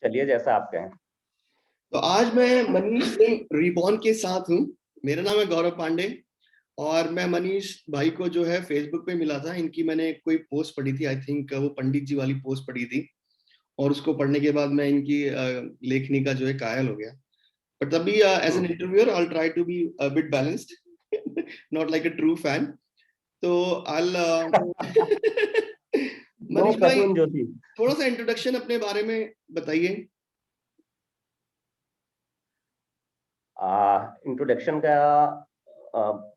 चलिए, जैसा आप कहें। तो आज मैं मनीष सिंह रिबॉर्न के साथ हूँ। मेरा नाम है गौरव पांडे और मैं मनीष भाई को जो है फेसबुक पे मिला था। इनकी मैंने कोई पोस्ट पढ़ी थी, आई थिंक वो पंडित जी वाली पोस्ट पढ़ी थी, और उसको पढ़ने के बाद मैं इनकी लेखनी का जो है कायल हो गया। बट तभी as an interviewer I try to be a bit balanced, not like a true fan. तो आई नो मनीष भाई, कसून जोशी। थोड़ा सा इंट्रोडक्शन अपने बारे में बताइए। इंट्रोडक्शन का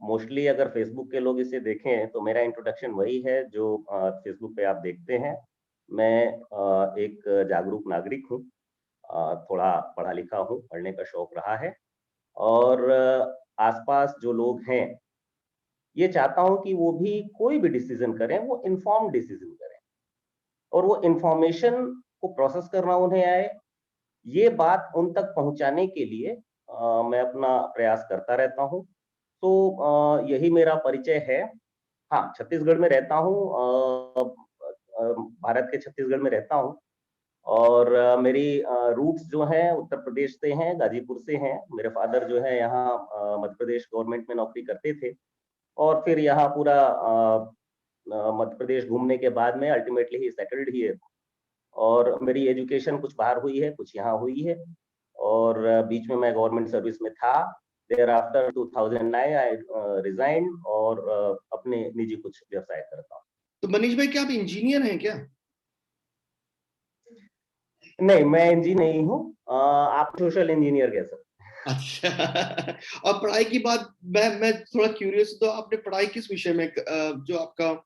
मोस्टली अगर फेसबुक के लोग इसे देखें तो मेरा इंट्रोडक्शन वही है जो फेसबुक पे आप देखते हैं। मैं एक जागरूक नागरिक हूँ, थोड़ा पढ़ा लिखा हूँ, पढ़ने का शौक रहा है, और आसपास जो लोग हैं ये चाहता हूँ कि वो भी कोई भी डिसीजन करें वो इन्फॉर्म डिसीजन करें, और वो इंफॉर्मेशन को प्रोसेस करना उन्हें आए, ये बात उन तक पहुंचाने के लिए मैं अपना प्रयास करता रहता हूँ। तो यही मेरा परिचय है। हाँ, छत्तीसगढ़ में रहता हूँ, भारत के छत्तीसगढ़ में रहता हूँ, और मेरी रूट्स जो हैं उत्तर प्रदेश से हैं, गाजीपुर से हैं। मेरे फादर जो है यहाँ मध्य प्रदेश गवर्नमेंट में नौकरी करते थे, और फिर यहाँ पूरा मध्य प्रदेश घूमने के बाद में अल्टीमेटली ही सेटल्ड ही है। और मेरी एजुकेशन कुछ बाहर हुई है, कुछ यहाँ हुई है, और बीच में मैं गवर्नमेंट सर्विस में था। देयर आफ्टर 2009 आई रिजाइन, और अपने निजी कुछ व्यवसाय करता हूँ। तो मनीष भाई, क्या आप इंजीनियर हैं क्या? नहीं, मैं इंजीनियर नहीं हूँ, आप सोशल इंजीनियर कह सकते हैं। अच्छा। और पढ़ाई की बात, मैं थोड़ा क्यूरियस, तो आपने पढ़ाई किस विषय में, जो आपका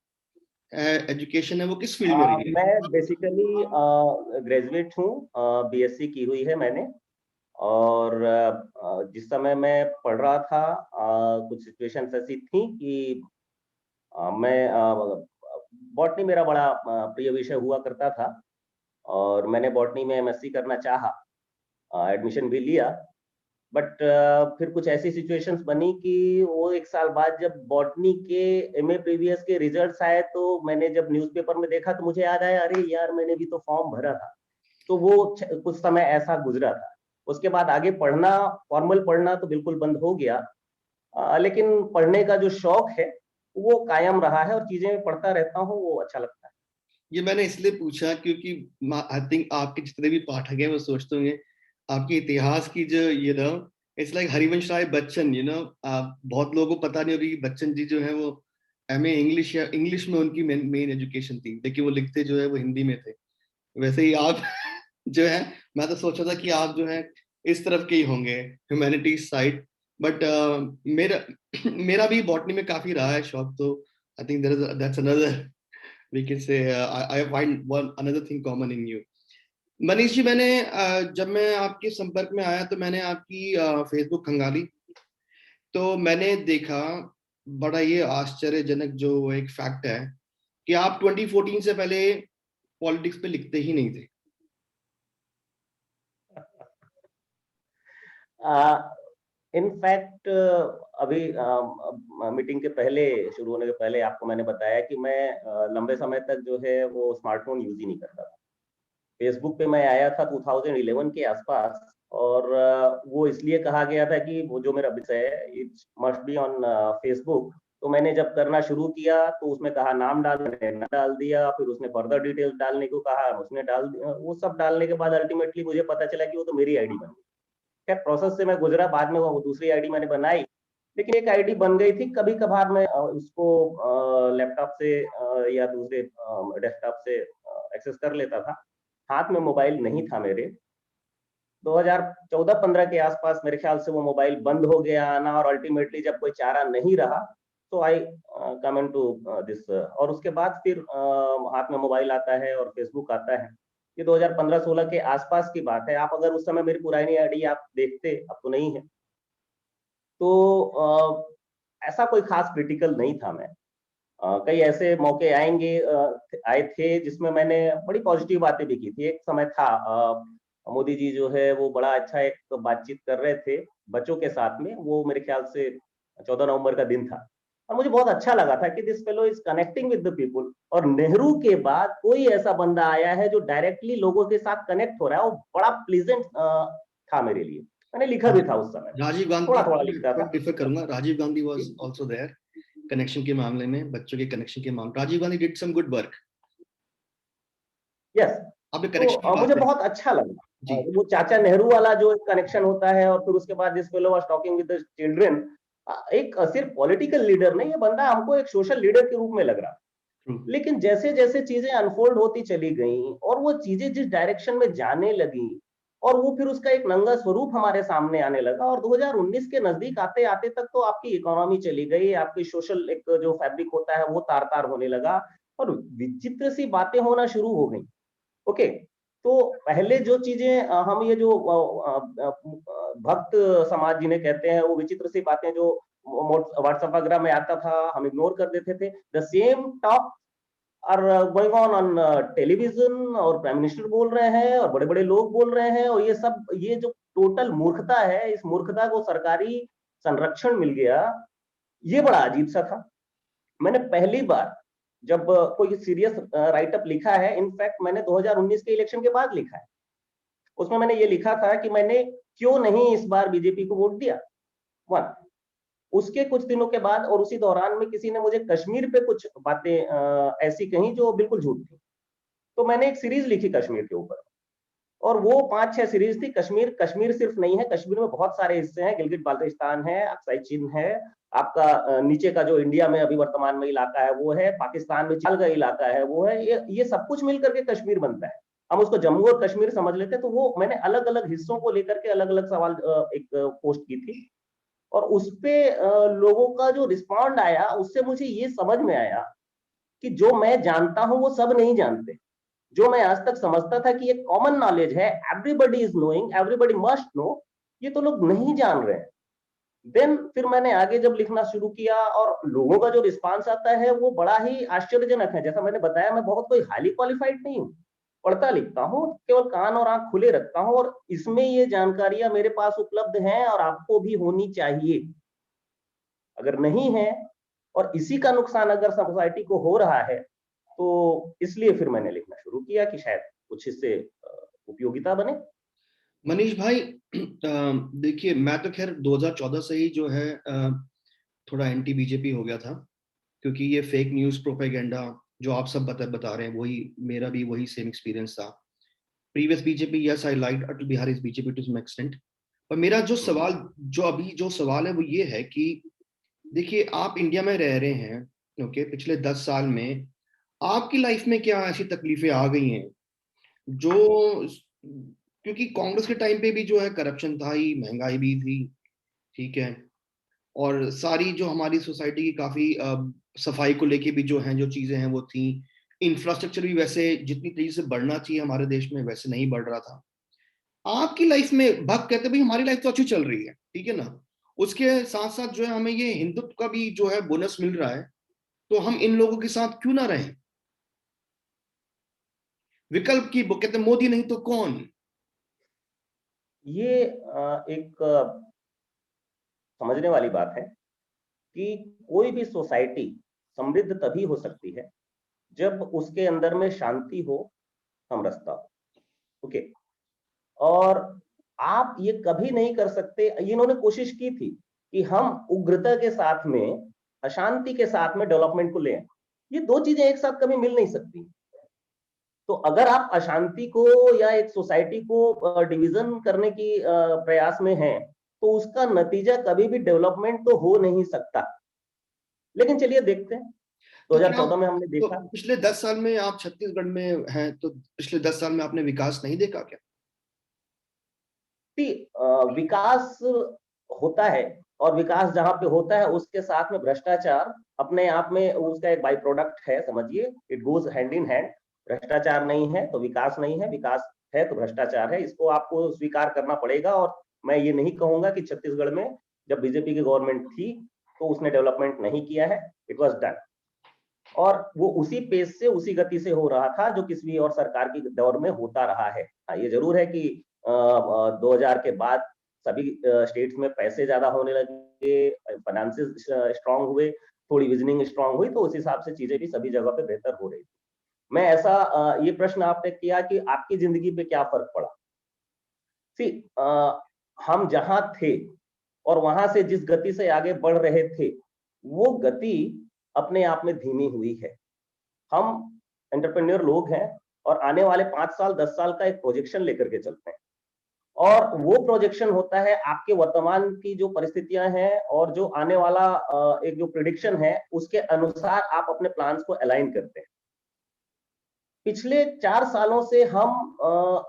एजुकेशन है वो किस फील्ड में रही है? मैं बेसिकली ग्रेजुएट हूँ, बीएससी की हुई है मैंने। और जिस समय मैं पढ़ रहा था कुछ सिचुएशंस ऐसी थी कि मैं बॉटनी मेरा बड़ा प्रिय विषय हुआ करता था, और मैंने बॉटनी में एमएससी करना चाहा, एडमिशन भी लिया। बट फिर कुछ ऐसी सिचुएशंस बनी कि वो एक साल बाद जब बॉटनी के एमए प्रीवियस के रिजल्ट्स आए, तो मैंने जब न्यूज़पेपर में देखा तो मुझे याद आया, अरे यार मैंने भी तो फॉर्म भरा था। तो वो कुछ समय ऐसा गुजरा था। उसके बाद आगे पढ़ना, फॉर्मल पढ़ना तो बिल्कुल बंद हो गया, लेकिन पढ़ने का जो शौक है वो कायम रहा है, और चीजें मैं पढ़ता रहता हूँ, वो अच्छा लगता है। ये मैंने इसलिए पूछा क्योंकि आई थिंक आपके जितने भी पाठक हैं वो सोचते होंगे आपके इतिहास की जो इट्स लाइक हरिवंश राय बच्चन, बहुत लोगों को पता नहीं होगी कि बच्चन जी जो है वो एमए इंग्लिश या इंग्लिश में उनकी मेन एजुकेशन थी, लेकिन वो लिखते जो है वो हिंदी में थे। वैसे ही आप जो है, मैं तो सोचा था कि आप जो है इस तरफ के ही होंगे, ह्यूमैनिटीज साइड। बट मेरा मेरा भी बॉटनी में काफी रहा है शौक, तो I think that's another, we can say I find one another thing common in you. Manish ji, मैंने जब मैं आपके संपर्क में आया तो मैंने आपकी फेसबुक खंगाली, तो मैंने देखा बड़ा ये आश्चर्यजनक जो एक फैक्ट है कि आप 2014 से पहले पॉलिटिक्स पे लिखते ही नहीं थे। इनफैक्ट अभी मीटिंग के पहले, शुरू होने के पहले आपको मैंने बताया कि मैं लंबे समय तक जो है वो स्मार्टफोन यूज ही नहीं करता था। फेसबुक पे मैं आया था 2011 के आसपास, और वो इसलिए कहा गया था कि वो जो मेरा विषय है it must be on Facebook. तो मैंने जब करना शुरू किया तो उसमें कहा नाम डाल दिया, फिर उसने फर्दर डिटेल्स डालने को कहा, उसने डाल दिया। वो सब डालने के बाद अल्टीमेटली मुझे पता चला कि वो तो मेरी आईडी बन गई। खैर, प्रोसेस से मैं गुजरा, बाद में वो दूसरी आईडी मैंने बनाई, लेकिन एक आईडी बन गई थी। कभी कभार मैं उसको लैपटॉप से या दूसरे डेस्कटॉप से एक्सेस कर लेता था। हाथ में मोबाइल नहीं था मेरे। 2014-15 के आसपास मेरे ख्याल से वो मोबाइल बंद हो गया आना, और अल्टीमेटली जब कोई चारा नहीं रहा तो आई कम इन टू दिस। और उसके बाद फिर हाथ में मोबाइल आता है और फेसबुक आता है। ये 2015-16 के आसपास की बात है। आप अगर उस समय मेरी पुरानी आईडी आप देखते, अब तो नहीं है, तो ऐसा कोई खास क्रिटिकल नहीं था मैं। कई ऐसे मौके आए थे जिसमें मैंने बड़ी पॉजिटिव बातें भी की थी। एक समय था मोदी जी जो है वो बड़ा अच्छा एक बातचीत कर रहे थे बच्चों के साथ में, वो मेरे ख्याल से 14 नवंबर का दिन था। और मुझे बहुत अच्छा लगा था कि this fellow is connecting with the people. और नेहरू के बाद कोई ऐसा बंदा आया है जो डायरेक्टली लोगों के साथ कनेक्ट हो रहा है, वो बड़ा प्लीजेंट था मेरे लिए। मैंने लिखा भी था उस समय, राजीव गांधी, थोड़ा थोड़ा लिखता मैं था। डिफर करूंगा, Rajiv Gandhi was also there connection के मामले में, बच्चों के कनेक्शन के मामले, Rajiv Gandhi did some good work. Yes. आपने तो कनेक्शन की बात मुझे करी। बहुत अच्छा लगा जी। वो चाचा नेहरू वाला जो कनेक्शन होता है, और फिर उसके बाद this fellow was talking with the children. एक सिर्फ पॉलिटिकल लीडर नहीं, ये बंदा हमको एक सोशल लीडर के रूप में लग रहा। ट्रू। लेकिन जैसे जैसे चीजें अनफोल्ड होती चली गई और वो चीजें जिस डायरेक्शन में जाने लगी, और वो फिर उसका एक नंगा स्वरूप हमारे सामने आने लगा, और 2019 के नजदीक आते आते तक तो आपकी इकोनॉमी चली गई, आपकी सोशल एक जो फैब्रिक होता है वो तार तार होने लगा, और विचित्र सी बातें होना शुरू हो गई। ओके। तो पहले जो चीजें हम ये जो भक्त समाज जिन्हें कहते हैं, वो विचित्र सी बातें जो व्हाट्सएप वगैरह में आता था, हम इग्नोर कर देते थे। The same talk are going on on television, और प्राइम मिनिस्टर बोल रहे हैं और बड़े बड़े लोग बोल रहे हैं, और ये सब, ये जो टोटल मूर्खता है, इस मूर्खता को सरकारी संरक्षण मिल गया, ये बड़ा अजीब सा था। मैंने पहली बार जब कोई सीरियस राइटअप लिखा है, इनफैक्ट मैंने 2019 के इलेक्शन के बाद लिखा है। उसमें मैंने ये लिखा था कि मैंने क्यों नहीं इस बार बीजेपी को वोट दिया। वन, उसके कुछ दिनों के बाद और उसी दौरान में किसी ने मुझे कश्मीर पे कुछ बातें ऐसी कही जो बिल्कुल झूठ थी। तो मैंने एक सीरीज लिखी कश्मीर के ऊपर, और वो 5-6 सीरीज थी। कश्मीर कश्मीर सिर्फ नहीं है, कश्मीर में बहुत सारे हिस्से हैं, गिलगित बाल्टिस्तान है, अक्साई चीन है, आपका नीचे का जो इंडिया में अभी वर्तमान में इलाका है वो है, पाकिस्तान में चल का इलाका है वो है, ये सब कुछ मिलकर के कश्मीर बनता है। हम उसको जम्मू और कश्मीर समझ लेते हैं। तो वो मैंने अलग अलग हिस्सों को लेकर के अलग अलग सवाल एक पोस्ट की थी, और उस पे लोगों का जो रिस्पॉन्ड आया, उससे मुझे ये समझ में आया कि जो मैं जानता हूं वो सब नहीं जानते। जो मैं आज तक समझता था कि ये कॉमन नॉलेज है, everybody is knowing, everybody must know, ये तो लोग नहीं जान रहे हैं। देन फिर मैंने आगे जब लिखना शुरू किया, और लोगों का जो रिस्पांस आता है वो बड़ा ही आश्चर्यजनक है। जैसा मैंने बताया, मैं बहुत कोई हाईली क्वालिफाइड नहीं हूँ, पढ़ता लिखता हूँ, केवल कान और आंख खुले रखता हूँ, और इसमें ये जानकारियां मेरे पास उपलब्ध हैं, और आपको भी होनी चाहिए। अगर नहीं है, और इसी का नुकसान अगर सोसाइटी को हो रहा है, तो इसलिए फिर मैंने लिखना शुरू किया कि शायद कुछ इससे उपयोगिता बने। मनीष भाई, देखिए मैं तो खैर 2014 से ही जो है थोड़ा एंटी बीजेपी हो गया था, क्योंकि ये फेक न्यूज प्रोपेगेंडा जो आप सब बता रहे हैं, वही मेरा भी वही सेम एक्सपीरियंस था। Previous BJP, yes I like Atal Bihari BJP to some extent. पर मेरा जो सवाल, जो सवाल है वो ये है कि देखिए आप इंडिया में रह रहे हैं, ओके, पिछले 10 साल में आपकी लाइफ में क्या ऐसी तकलीफें आ गई हैं जो, क्योंकि कांग्रेस के टाइम पे भी जो है करप्शन था ही, महंगाई भी थी, ठीक है, और सारी जो हमारी सोसाइटी की काफी सफाई को लेके भी जो है जो चीजें हैं वो थी। इंफ्रास्ट्रक्चर भी वैसे जितनी तेजी से बढ़ना चाहिए हमारे देश में वैसे नहीं बढ़ रहा था। आपकी लाइफ में भक्त कहते भाई हमारी लाइफ तो अच्छी चल रही है, ठीक है ना, उसके साथ साथ जो है हमें ये हिंदुत्व का भी जो है बोनस मिल रहा है, तो हम इन लोगों के साथ क्यों ना रहें? विकल्प की वो कहते मोदी नहीं तो कौन। ये एक समझने वाली बात है कि कोई भी सोसाइटी समृद्ध तभी हो सकती है जब उसके अंदर में शांति हो, समरसता हो। ओके। और आप ये कभी नहीं कर सकते, इन्होंने कोशिश की थी कि हम उग्रता के साथ में, अशांति के साथ में डेवलपमेंट को ले आए। ये दो चीजें एक साथ कभी मिल नहीं सकती। तो अगर आप अशांति को या एक सोसाइटी को डिवीजन करने की प्रयास में हैं, तो उसका नतीजा कभी भी डेवलपमेंट तो हो नहीं सकता। लेकिन चलिए देखते हैं, तो क्या 2014 में हमने तो देखा पिछले 10 साल में आप छत्तीसगढ़ में हैं, तो पिछले 10 साल में आपने विकास नहीं देखा क्या? कि विकास होता है, और विकास जहां पे होता है उसके साथ में भ्रष्टाचार अपने आप में उसका एक बाई प्रोडक्ट है, समझिए, it goes hand in hand. भ्रष्टाचार नहीं है तो विकास नहीं है, विकास है तो भ्रष्टाचार है, इसको आपको स्वीकार करना पड़ेगा। और मैं ये नहीं कहूंगा कि छत्तीसगढ़ में जब बीजेपी की गवर्नमेंट थी तो उसने डेवलपमेंट नहीं किया है, इट वॉज डन। और वो उसी पेस से, उसी गति से हो रहा था जो किसी और सरकार की दौर में होता रहा है। हाँ, ये जरूर है कि 2000 के बाद सभी स्टेट्स में पैसे ज्यादा होने लगे, फाइनेंसेस स्ट्रांग हुए, थोड़ी विजनिंग स्ट्रांग हुई, तो उस हिसाब से चीजें भी सभी जगह पे बेहतर हो रही थी। मैं ऐसा ये प्रश्न आपने किया कि आपकी जिंदगी पे क्या फर्क पड़ा। सी, हम जहां थे और वहां से जिस गति से आगे बढ़ रहे थे, वो गति अपने आप में धीमी हुई है। हम एंटरप्रेन्योर लोग हैं और आने वाले 5 साल 10 साल का एक प्रोजेक्शन लेकर के चलते हैं, और वो प्रोजेक्शन होता है आपके वर्तमान की जो परिस्थितियां हैं और जो आने वाला एक जो प्रिडिक्शन है, उसके अनुसार आप अपने प्लान्स को अलाइन करते हैं। पिछले 4 सालों से हम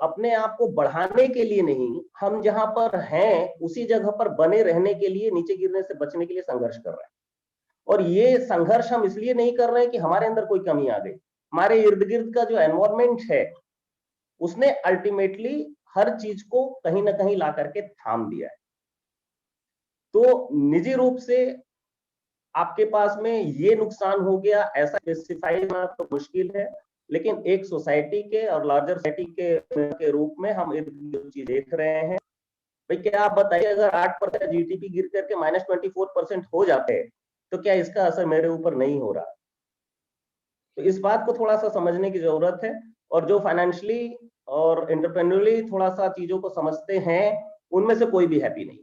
अपने आप को बढ़ाने के लिए नहीं, हम जहां पर हैं उसी जगह पर बने रहने के लिए, नीचे गिरने से बचने के लिए संघर्ष कर रहे हैं। और ये संघर्ष हम इसलिए नहीं कर रहे हैं कि हमारे अंदर कोई कमी आ गई। हमारे इर्द गिर्द का जो एनवायरमेंट है, उसने अल्टीमेटली हर चीज को कहीं ना कहीं ला करके थाम दिया है। तो निजी रूप से आपके पास में ये नुकसान हो गया, ऐसा स्पेसिफाई करना तो मुश्किल है, लेकिन एक सोसाइटी के और लार्जर सोसाइटी के रूप में हम एक चीज देख रहे हैं। भाई क्या आप बताइए, अगर 8% जीडीपी गिर करके -24% हो जाते हैं, तो क्या इसका असर मेरे ऊपर नहीं हो रहा? तो इस बात को थोड़ा सा समझने की जरूरत है। और जो फाइनेंशियली और एंटरप्रेन्योरली थोड़ा सा चीजों को समझते हैं, उनमें से कोई भी हैप्पी नहीं।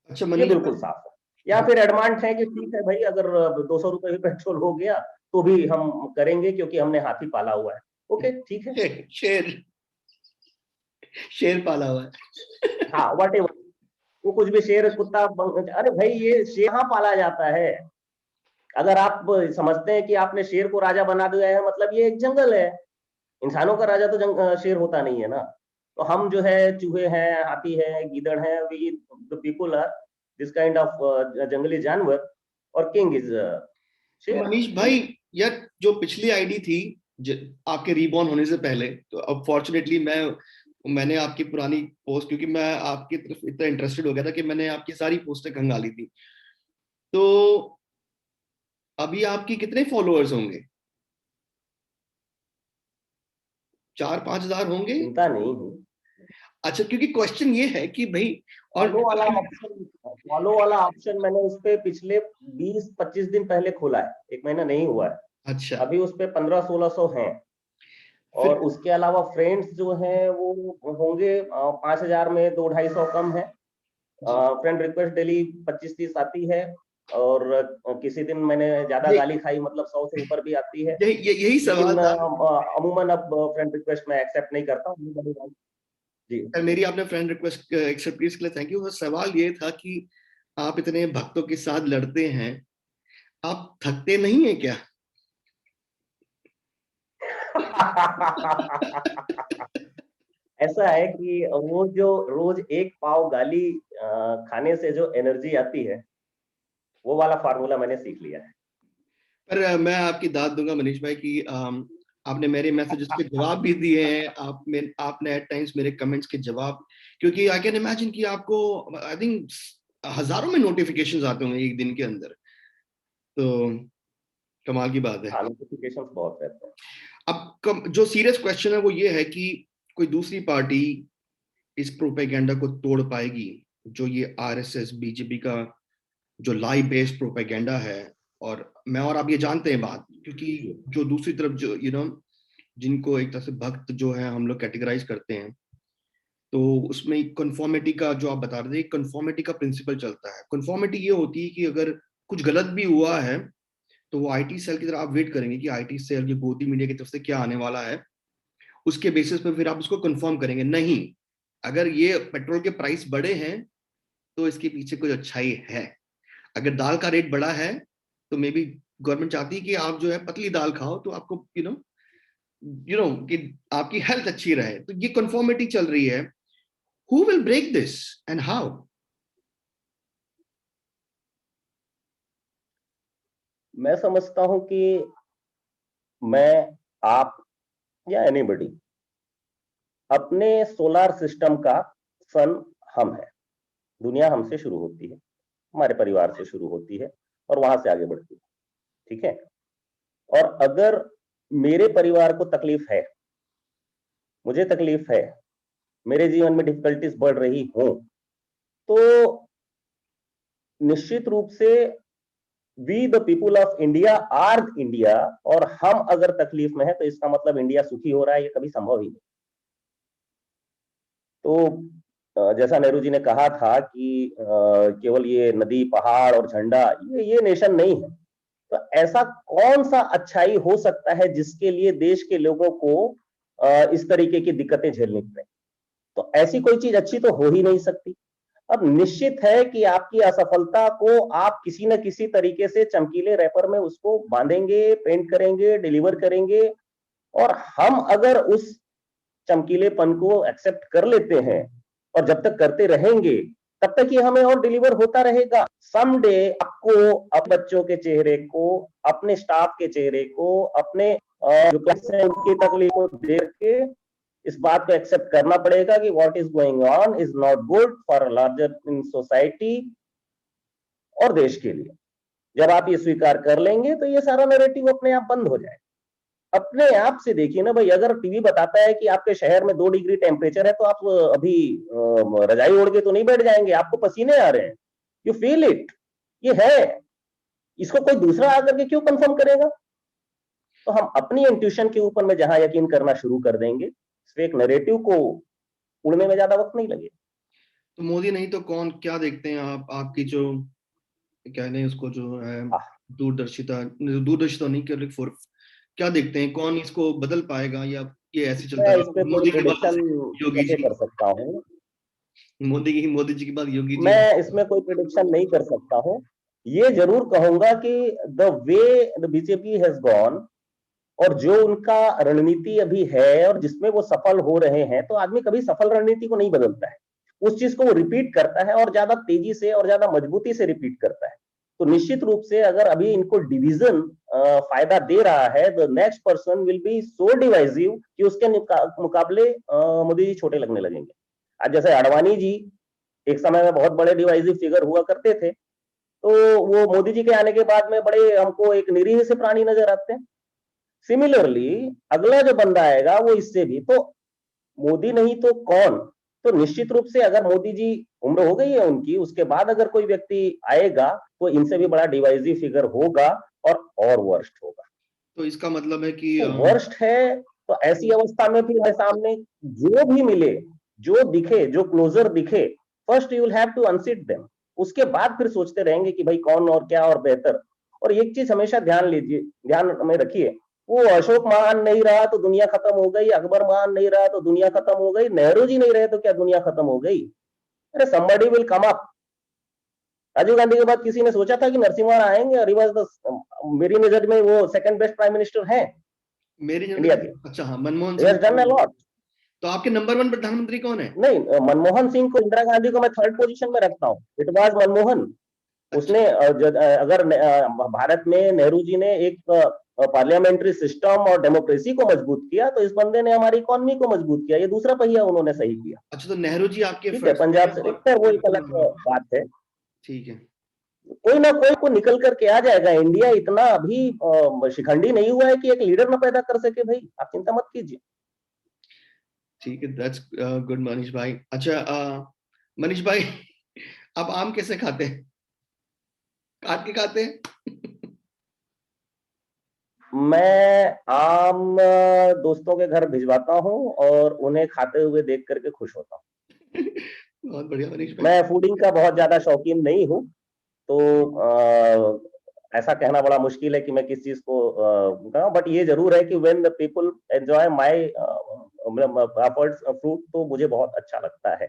अच्छा ये मनीष बिल्कुल साफ है। या फिर एडवांट है कि ठीक है भाई, अगर 200 रुपए भी पेट्रोल हो गया तो भी हम करेंगे, क्योंकि हमने हाथी पाला हुआ है। ओके, ठीक है। शेर शेर पाला हुआ है। हाँ, वट एवर, वो कुछ भी, शेर, कुत्ता, अरे भाई ये शेर कहाँ पाला जाता है? अगर आप समझते हैं कि आपने शेर को राजा बना दिया है, मतलब ये एक जंगल है। इंसानों का राजा तो शेर होता नहीं है ना। तो हम जो है चूहे हैं, हाथी है, गीदड़ है, we the people are this kind of जंगली जानवर, और किंग इज तो शेर। मनीष भाई यार, जो पिछली आईडी थी आपके रीबॉर्न होने से पहले, तो अब फॉर्चुनेटली मैंने आपकी पुरानी पोस्ट, क्योंकि मैं आपकी तरफ इतना इंटरेस्टेड हो गया था कि मैंने आपकी सारी पोस्टें खंगाली थी। तो अभी आपकी कितने फॉलोअर्स होंगे? 4-5 हजार होंगे? चिंता नहीं है। अच्छा, क्योंकि क्वेश्चन ये है कि भाई, और फॉलो वाला ऑप्शन मैंने उस पे पिछले 20-25 दिन पहले खोला है, 1 महीना नहीं हुआ है। अच्छा अभी उस पे 1500-1600 हैं। और फिर उसके अलावा फ्रेंड्स जो हैं वो होंगे 5000 में 200-250 कम है। जी, फ्रेंड रिक्वेस्ट डेली 25-30 आती है। और किसी दिन मैंने ज्यादा ये, गाली खाई, मतलब 100 से ऊपर भी आती है। यही सवाल लेकिन था। अमूमन अब फ्रेंड रिक्वेस्ट मैं एक्सेप्ट नहीं करता हूँ। जी। मेरी आपने फ्रेंड रिक्वेस्ट एक्सेप्ट की, इसके लिए थैंक यू। सवाल ये था कि आप इतने भक्तों के साथ लड़ते हैं, आप थकते नहीं है क्या? ऐसा है कि वो जो रोज एक पाव गाली खाने से जो एनर्जी आती है, वो वाला फार्मूला मैंने सीख लिया है। पर मैं आपकी दाद दूंगा मनीष भाई कि आपने मेरे मैसेजेस के जवाब भी दिए हैं, आपने एट टाइम्स मेरे कमेंट्स के जवाब, क्योंकि आई कैन इमेजिन कि आपको आई थिंक हजारों में नोटिफिकेशंस आते होंगे एक दिन के अंदर। तो कमाल की बात है। हाँ, नोटिफिकेशन बहुत रहते हैं। अब जो सीरियस क्वेश्चन है वो ये है कि कोई दूसरी पार्टी इस प्रोपेगेंडा को तोड़ पाएगी, जो ये आरएसएस बीजेपी का जो लाई बेस्ड प्रोपेगेंडा है? और मैं और आप ये जानते हैं बात, क्योंकि जो दूसरी तरफ जो जिनको एक तरह से भक्त जो है हम लोग कैटेगराइज करते हैं, तो उसमें कंफर्मिटी का जो आप बता रहे थे, कंफर्मिटी का प्रिंसिपल चलता है। कंफर्मिटी ये होती है कि अगर कुछ गलत भी हुआ है, तो वो आईटी सेल की तरह आप वेट करेंगे कि आईटी सेल की गोदी मीडिया की तरफ से क्या आने वाला है, उसके बेसिस पे फिर आप उसको कंफर्म करेंगे। नहीं, अगर ये पेट्रोल के प्राइस बढ़े हैं तो इसके पीछे कुछ अच्छाई है। अगर दाल का रेट बढ़ा है तो मे बी गवर्नमेंट चाहती है कि आप जो है पतली दाल खाओ, तो आपको कि आपकी हेल्थ अच्छी रहे। तो ये कंफर्मिटी चल रही है। Who will break this and how? मैं समझता हूं कि मैं, आप, या एनीबडी, अपने सोलर सिस्टम का सन हम है। दुनिया हमसे शुरू होती है, हमारे परिवार से शुरू होती है और वहां से आगे बढ़ती है। ठीक है। और अगर मेरे परिवार को तकलीफ है, मुझे तकलीफ है, मेरे जीवन में डिफिकल्टीज बढ़ रही हो, तो निश्चित रूप से we the people of India are India, और हम अगर तकलीफ में है तो इसका मतलब इंडिया सुखी हो रहा है, ये कभी संभव ही नहीं। तो जैसा नेहरू जी ने कहा था कि केवल ये नदी, पहाड़ और झंडा ये नेशन नहीं है। तो ऐसा कौन सा अच्छाई हो सकता है जिसके लिए देश के लोगों को इस तरीके की दिक्कतें झेलनी पड़े? तो ऐसी कोई चीज अच्छी तो हो ही नहीं सकती। अब निश्चित है कि आपकी असफलता को आप किसी न किसी तरीके से चमकीले रैपर में उसको बांधेंगे, पेंट करेंगे, डिलीवर करेंगे। और हम अगर उस चमकीलेपन को एक्सेप्ट कर लेते हैं और जब तक करते रहेंगे, तब तक ये हमें और डिलीवर होता रहेगा। सम डे आपको अपने बच्चों के चेहरे को, अपने स्टाफ के चेहरे को, अपने जो क्लास है उनकी तकलीफ को देख के इस बात को एक्सेप्ट करना पड़ेगा कि what is going on is not good for larger in society और देश के लिए। जब आप ये स्वीकार कर लेंगे तो ये सारा नैरेटिव अपने आप बंद हो जाए। अपने आप से देखिए ना भाई, अगर टीवी बताता है कि आपके शहर में 2 डिग्री टेम्परेचर है तो आप अभी रजाई ओढ़ के तो नहीं बैठ जाएंगे, आपको पसीने आ रहे हैं, यू फील इट, ये है। इसको कोई दूसरा आकर के क्यों कंफर्म करेगा? तो हम अपनी इंट्यूशन के ऊपर में जहां यकीन करना शुरू कर देंगे, फेक नैरेटिव को उड़ने में ज्यादा वक्त नहीं लगेगा। तो मोदी नहीं तो कौन, क्या देखते हैं आप? आपकी जो क्या कहते हैं उसको, जो है दूरदर्शिता नहीं कर, फॉर क्या देखते हैं, कौन इसको बदल पाएगा, या ये ऐसे चलता मैं इस पे रहेगा? कोई मोदी के बाद प्रिडिक्शन योगी कैसे जी, कर सकता हूँ? मोदी जी के बाद योगी जी। मैं इसमें कोई प्रिडिक्शन नहीं कर सकता हूँ। ये जरूर कहूंगा कि the way the BJP has gone, और जो उनका रणनीति अभी है और जिसमें वो सफल हो रहे हैं, तो आदमी कभी सफल रणनीति को नहीं बदलता है, उस चीज को वो रिपीट करता है और ज्यादा तेजी से और ज्यादा मजबूती से रिपीट करता है। तो निश्चित रूप से अगर अभी इनको डिवीजन फायदा दे रहा है, the next person will be so divisive कि उसके मुकाबले मोदी जी छोटे लगने लगेंगे। आज जैसे अडवाणी जी एक समय में बहुत बड़े डिवाइसिव फिगर हुआ करते थे, तो वो मोदी जी के आने के बाद में बड़े हमको एक निरीह से प्राणी नजर आते हैं। सिमिलरली अगला जो बंदा आएगा वो इससे भी, तो मोदी नहीं तो कौन? तो निश्चित रूप से अगर मोदी जी, उम्र हो गई है उनकी, उसके बाद अगर कोई व्यक्ति आएगा तो इनसे भी बड़ा डिवाइसिव फिगर होगा और वर्स्ट होगा। तो इसका मतलब है कि तो वर्स्ट है, तो ऐसी अवस्था में भी हमारे सामने जो भी मिले, जो दिखे, जो क्लोजर दिखे, first you will have to unseat them. उसके बाद फिर सोचते रहेंगे कि भाई कौन और क्या और बेहतर। और एक चीज हमेशा ध्यान लीजिए, ध्यान में रखिए, वो अशोक महान नहीं रहा तो दुनिया खत्म हो गई, अकबर महान नहीं रहा तो दुनिया खत्म हो गई, नेहरू जी नहीं रहे तो क्या दुनिया खत्म हो गई? अरे somebody will come up। Rajiv Gandhi के बाद किसी ने सोचा था कि नरसिम्हा आएंगे? और ही वाज द, मेरी नजर में वो सेकंड बेस्ट प्राइम मिनिस्टर है मेरी इंडिया जनरल, के। अच्छा हाँ, Manmohan He Singh. has done a lot। तो आपके नंबर 1 प्रधानमंत्री कौन है? नहीं, मनमोहन सिंह को, इंदिरा गांधी को मैं थर्ड पोजीशन में रखता हूँ। It was Manmohan. अच्छा। उसने अगर भारत में नेहरू जी ने एक पार्लियामेंट्री सिस्टम और डेमोक्रेसी को मजबूत किया, तो इस बंदे ने हमारी इकोनॉमी को मजबूत किया। ये दूसरा पहिया उन्होंने सही किया। अच्छा, तो नेहरू जी आपके ठीक है, फर्स्ट पंजाब है से और देखते हैं, वो एक अलग बात है। ठीक है। कोई ना कोई को निकल करके आ जाएगा। इंडिया इतना अभी शिखंडी नहीं हुआ है कि एक लीडर ना पैदा कर सके। भाई आप चिंता मत कीजिए। ठीक है, दैट्स गुड मनीष भाई। अच्छा, मनीष भाई, आप आम कैसे खाते हैं? काट के खाते हैं? मैं आम दोस्तों के घर भिजवाता हूँ और उन्हें खाते हुए देख करके खुश होता हूँ। बहुत बढ़िया मनीष भाई। मैं फूडिंग का बहुत ज्यादा शौकीन नहीं हूँ, तो ऐसा कहना बड़ा मुश्किल है कि मैं किस चीज को कहूँ, बट ये जरूर है कि when the people enjoy my efforts fruit, तो मुझे बहुत अच्छा लगता है।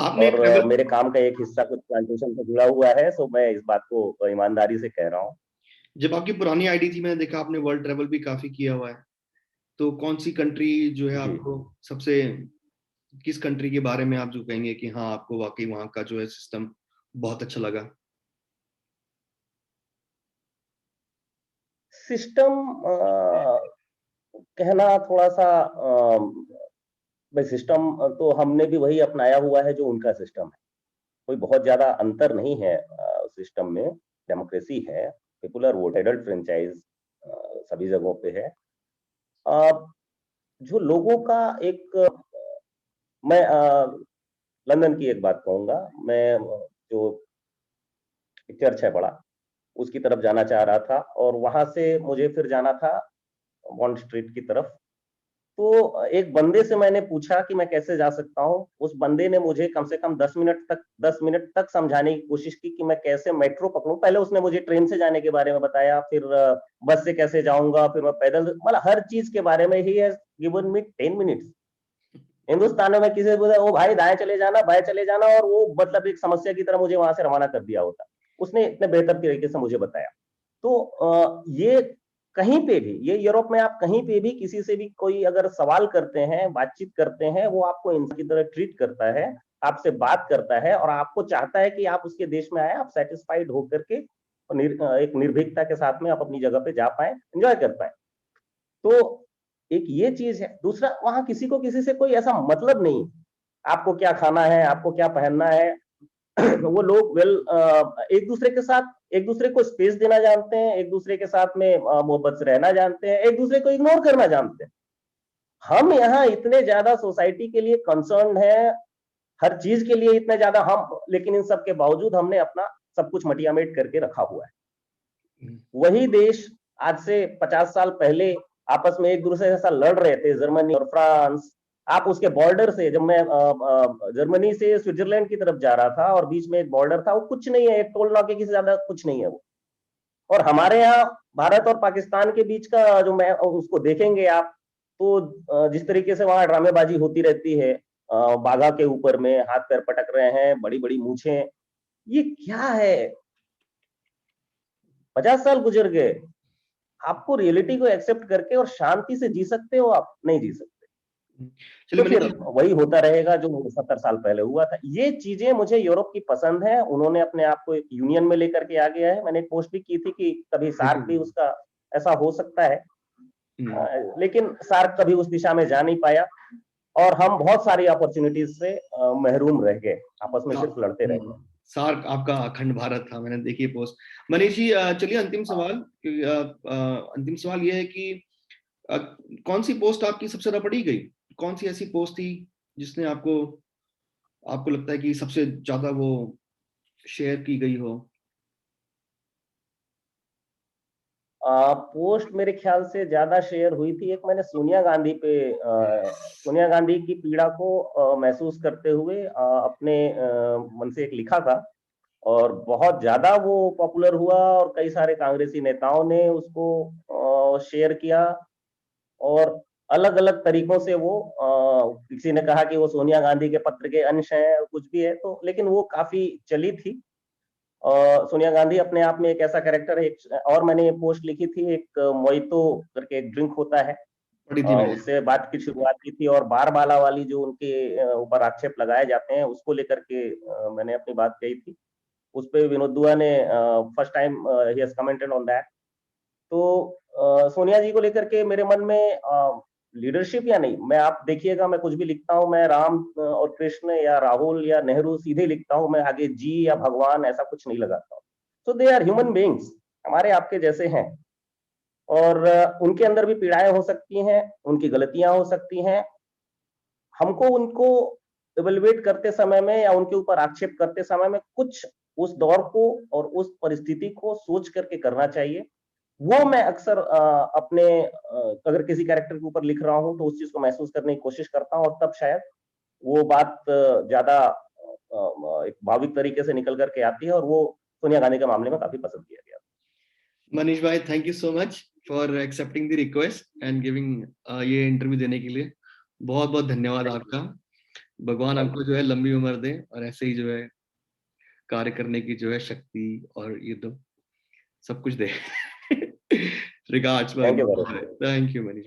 आपने और ट्रेवल, मेरे काम का एक हिस्सा कुछ प्लांटेशन से जुड़ा हुआ है, सो मैं इस बात को ईमानदारी से कह रहा हूँ। जब आपकी पुरानी आईडी थी, मैंने देखा आपने वर्ल्ड ट्रेवल भी काफी किया हुआ है। तो कौन सी कंट्री जो है जी, आपको सबसे, किस कंट्री के बारे में आप जो कहेंगे कि हाँ आपको वाकई वहाँ का जो है सिस्टम बहुत अच्छा लगा? सिस्टम कहना थोड़ा सा भाई, सिस्टम तो हमने भी वही अपनाया हुआ है जो उनका सिस्टम है। कोई बहुत ज्यादा अंतर नहीं है सिस्टम में। डेमोक्रेसी है, people are vote, adult franchise सभी जगहों पे है। अ, जो लोगों का एक मैं लंदन की एक बात कहूंगा। मैं जो एक चर्च है बड़ा, उसकी तरफ जाना चाह रहा था और वहाँ से मुझे फिर जाना था बॉन्ड स्ट्रीट की तरफ। तो एक बंदे से मैंने पूछा कि मैं कैसे जा सकता हूँ। उस बंदे ने मुझे कम से कम 10 मिनट तक समझाने की कोशिश की कि मैं कैसे मेट्रो पकड़ूँ। पहले उसने मुझे ट्रेन से जाने के बारे में बताया, फिर बस से कैसे जाऊँगा, फिर मैं पैदल, मतलब हर चीज़ के बारे में he has given me 10 minutes. Hindustan में मैं किसी से बोला, "ओ भाई दाएँ चले जाना, बाएँ चले जाना", और वो मतलब एक समस्या की तरह मुझे वहाँ से रवाना कर दिया होता। उसने इतने बेहतर तरीके से मुझे बताया। तो ये कहीं पे भी, ये यूरोप में आप कहीं पे भी किसी से भी कोई अगर सवाल करते हैं, बातचीत करते हैं, वो आपको इंसान की तरह ट्रीट करता है, आपसे बात करता है और आपको चाहता है कि आप उसके देश में आएँ, आप सैटिस्फाइड होकर के एक निर्भीकता के साथ में आप अपनी जगह पे जा पाएँ, एन्जॉय कर पाएँ। तो एक ये चीज़ है। दूसरा, वहाँ किसी को किसी से कोई ऐसा मतलब नहीं, आपको क्या खाना है, आपको क्या पहनना है। वो लोग एक-दूसरे के साथ एक-दूसरे को स्पेस देना जानते हैं, एक-दूसरे के साथ में मोहब्बत से रहना जानते हैं, एक-दूसरे को इग्नोर करना जानते हैं। हम यहाँ इतने ज़्यादा सोसाइटी के लिए कंसर्न्ड हैं, हर चीज़ के लिए इतने ज़्यादा हम, लेकिन इन सब के बावजूद हमने अपना सब कुछ मटिया-मेट करके रखा हुआ है। हुँ, वही देश आज से 50 साल पहले आपस में एक-दूसरे के साथ लड़ रहे थे, जर्मनी और फ्रांस। आप उसके बॉर्डर से, जब मैं जर्मनी से स्विट्ज़रलैंड की तरफ जा रहा था और बीच में एक बॉर्डर था, वो कुछ नहीं है, एक टोल नाके की से ज़्यादा कुछ नहीं है वो। और हमारे यहाँ भारत और पाकिस्तान के बीच का जो मैं उसको देखेंगे आप, तो जिस तरीके से वहाँ ड्रामेबाज़ी होती रहती है, बाघा के ऊपर में हाथ-पैर पटक रहे हैं, बड़ी-बड़ी मूंछें, ये क्या है? 50 साल गुज़र गए। आपको रियलिटी को एक्सेप्ट करके और शांति से जी सकते हो आप? नहीं जी सकते। हुँ। तो चलिए फिर मनीष वही होता रहेगा जो 70 साल पहले हुआ था। ये चीज़ें मुझे यूरोप की पसंद है। उन्होंने अपने आप को एक यूनियन में लेकर के आ गया है। मैंने एक पोस्ट भी की थी कि कभी सार्क भी उसका ऐसा हो सकता है। हुँ, लेकिन सार्क कभी उस दिशा में जा नहीं पाया और हम बहुत सारी अपॉर्च्युनिटीज़ से महरूम रह गए। आपस में सा सिर्फ लड़ते रह गए। सार्क आपका अखंड भारत था, मैंने देखी पोस्ट। मनीष जी चलिए अंतिम सवाल क्योंकि अंतिम सवाल ये है कि अ, कौन-सी पोस्ट आपकी सबसे ज़्यादा पढ़ी गई? कौन-सी ऐसी पोस्ट थी जिसने आपको आपको लगता है कि सबसे ज़्यादा वो शेयर की गई हो? पोस्ट मेरे ख्याल से ज़्यादा शेयर हुई थी, एक मैंने सोनिया गांधी पे, सोनिया गांधी की पीड़ा को महसूस करते हुए अपने मन से एक लिखा था और बहुत ज़्यादा वो पॉपुलर हुआ और कई सारे कांग्रेसी नेताओं ने उसको शेयर किया और अलग-अलग तरीकों से वो, किसी ने कहा कि वो सोनिया गांधी के पत्र के अंश हैं, कुछ भी है, तो लेकिन वो काफ़ी चली थी। सोनिया गांधी अपने आप में एक ऐसा कैरेक्टर है। और मैंने ये पोस्ट लिखी थी, एक मोइतो करके एक ड्रिंक होता है, पढ़ी थी मैंने। उससे बात की शुरुआत की थी और बारबाला वाली जो उनके ऊपर आक्षेप लगाए जाते हैं, उसको लेकर के मैंने अपनी बात कही थी। उसपे विनोद दुआ ने first time he has commented on that. तो सोनिया जी को लेकर के मेरे मन में लीडरशिप या नहीं, मैं, आप देखिएगा मैं कुछ भी लिखता हूँ, मैं राम और कृष्ण या राहुल या नेहरू सीधे लिखता हूँ, मैं आगे जी या भगवान ऐसा कुछ नहीं लगाता हूँ। सो दे आर ह्यूमन बीइंग्स, हमारे आपके जैसे हैं और उनके अंदर भी पीड़ाएँ हो सकती हैं, उनकी गलतियाँ हो सकती हैं। हमको उनको इवैल्यूएट करते समय में या उनके ऊपर आक्षेप करते समय में कुछ उस दौर को और उस परिस्थिति को सोच करके करना चाहिए। वो मैं अक्सर अपने अगर किसी कैरेक्टर के ऊपर लिख रहा हूँ तो उस चीज़ को महसूस करने की कोशिश करता हूँ और तब शायद वो बात ज़्यादा एक भावुक तरीके से निकल कर के आती है और वो सोनिया गांधी के मामले में काफ़ी पसंद किया गया। मनीष भाई thank you so much for accepting the request and giving ये इंटरव्यू देने के लिए। बहुत-बहुत धन्यवाद थैंक यू, आपका। भगवान थैंक आपको जो है लंबी उम्र दें और ऐसे ही जो है कार्य करने की जो है शक्ति और ये तो सब कुछ दे। Regards thank you very much. Thank you Manish.